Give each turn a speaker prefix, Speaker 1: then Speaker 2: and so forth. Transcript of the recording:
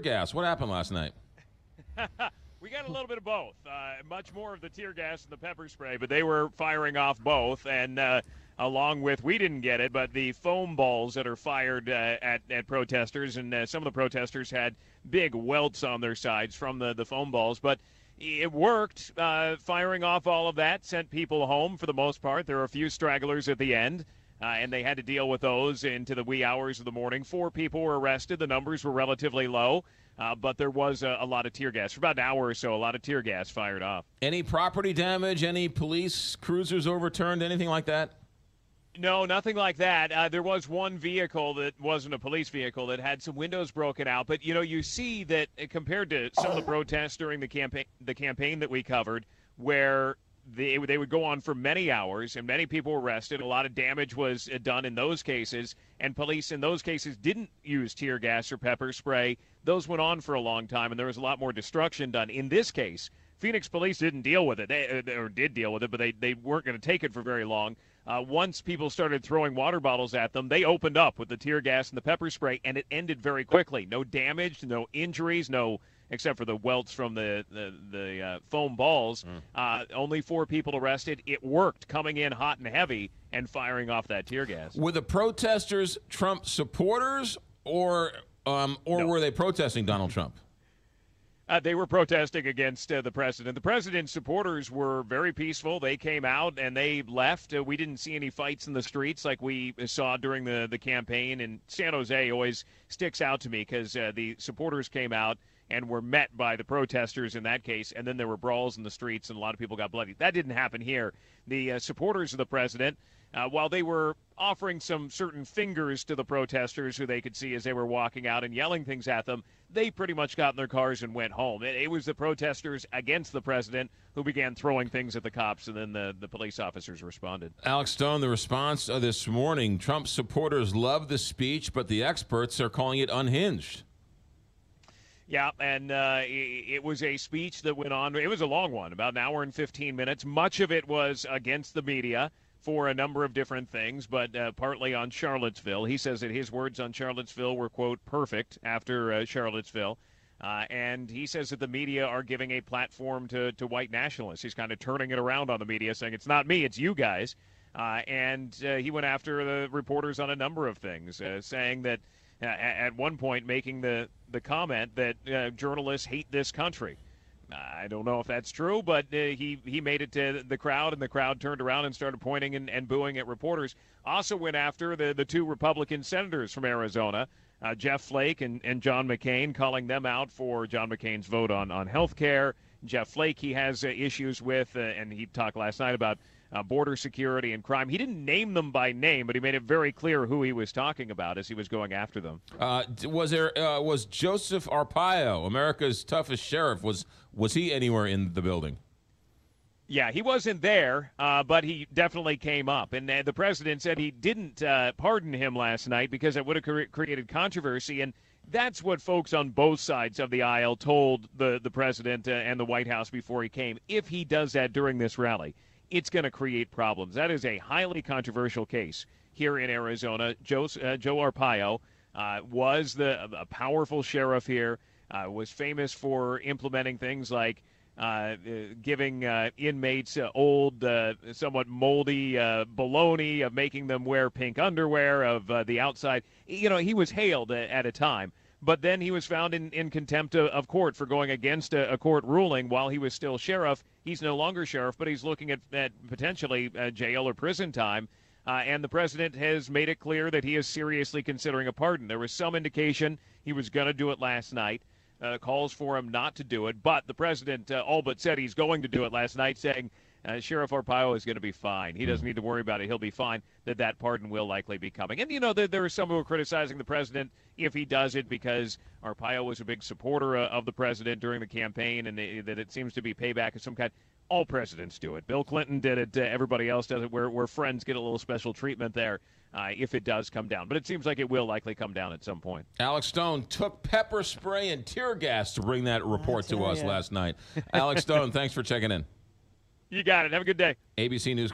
Speaker 1: gas. What happened last night?
Speaker 2: We got a little bit of both. Much more of the tear gas and the pepper spray, but they were firing off both. And along with, we didn't get it, but the foam balls that are fired at protesters. And some of the protesters had big welts on their sides from the foam balls. But it worked. Firing off all of that sent people home for the most part. There were a few stragglers at the end. And they had to deal with those into the wee hours of the morning. 4 people were arrested. The numbers were relatively low, but there was a lot of tear gas. For about an hour or so, a lot of tear gas fired off.
Speaker 1: Any property damage? Any police cruisers overturned? Anything like that?
Speaker 2: No, nothing like that. There was one vehicle that wasn't a police vehicle that had some windows broken out. But, you see that compared to some of the protests during the campaign that we covered, where they would go on for many hours, and many people were arrested. A lot of damage was done in those cases, and police in those cases didn't use tear gas or pepper spray. Those went on for a long time, and there was a lot more destruction done. In this case, Phoenix police didn't deal with it, or did deal with it, but they weren't going to take it for very long. Once people started throwing water bottles at them, they opened up with the tear gas and the pepper spray, and it ended very quickly. No damage, no injuries, except for the welts from the foam balls. Only 4 people arrested. It worked, coming in hot and heavy and firing off that tear gas.
Speaker 1: Were the protesters Trump supporters, or
Speaker 2: No.
Speaker 1: were they protesting Donald Trump?
Speaker 2: They were protesting against the president. The president's supporters were very peaceful. They came out and they left. We didn't see any fights in the streets like we saw during the campaign. And San Jose always sticks out to me because the supporters came out and were met by the protesters in that case, and then there were brawls in the streets and a lot of people got bloody. That didn't happen here. The supporters of the president, while they were offering some certain fingers to the protesters who they could see as they were walking out and yelling things at them, they pretty much got in their cars and went home. It was the protesters against the president who began throwing things at the cops, and then the police officers responded.
Speaker 1: Alex Stone, the response this morning, Trump supporters love the speech, but the experts are calling it unhinged.
Speaker 2: Yeah, and it was a speech that went on. It was a long one, about an hour and 15 minutes. Much of it was against the media for a number of different things, but partly on Charlottesville. He says that his words on Charlottesville were, quote, perfect after Charlottesville. And he says that the media are giving a platform to white nationalists. He's kind of turning it around on the media, saying it's not me, it's you guys. And he went after the reporters on a number of things, saying that at one point making the comment that journalists hate this country. I don't know if that's true, but he made it to the crowd, and the crowd turned around and started pointing and booing at reporters. Also went after the 2 Republican senators from Arizona, Jeff Flake and John McCain, calling them out for John McCain's vote on health care. Jeff Flake, he has issues with, and he talked last night about border security and crime. He didn't name them by name, but he made it very clear who he was talking about as he was going after them.
Speaker 1: Was Joseph Arpaio, America's toughest sheriff, was he anywhere in the building?
Speaker 2: Yeah, he wasn't there, but he definitely came up. And the president said he didn't pardon him last night because it would have created controversy. And that's what folks on both sides of the aisle told the president and the White House before he came. If he does that during this rally, it's going to create problems. That is a highly controversial case here in Arizona. Joe Arpaio was a powerful sheriff here, was famous for implementing things like giving inmates old, somewhat moldy baloney, of making them wear pink underwear, of the outside. He was hailed at a time. But then he was found in contempt of court for going against a court ruling while he was still sheriff. He's no longer sheriff, but he's looking at potentially jail or prison time. And the president has made it clear that he is seriously considering a pardon. There was some indication he was going to do it last night, calls for him not to do it. But the president all but said he's going to do it last night, saying Sheriff Arpaio is going to be fine. He doesn't need to worry about it. He'll be fine, that pardon will likely be coming. And, there are some who are criticizing the president if he does it because Arpaio was a big supporter of the president during the campaign, and that it seems to be payback of some kind. All presidents do it. Bill Clinton did it. Everybody else does it, where friends get a little special treatment there if it does come down. But it seems like it will likely come down at some point.
Speaker 1: Alex Stone took pepper spray and tear gas to bring that report to us last night. Alex Stone, thanks for checking in.
Speaker 2: You got it. Have a good day.
Speaker 1: ABC News.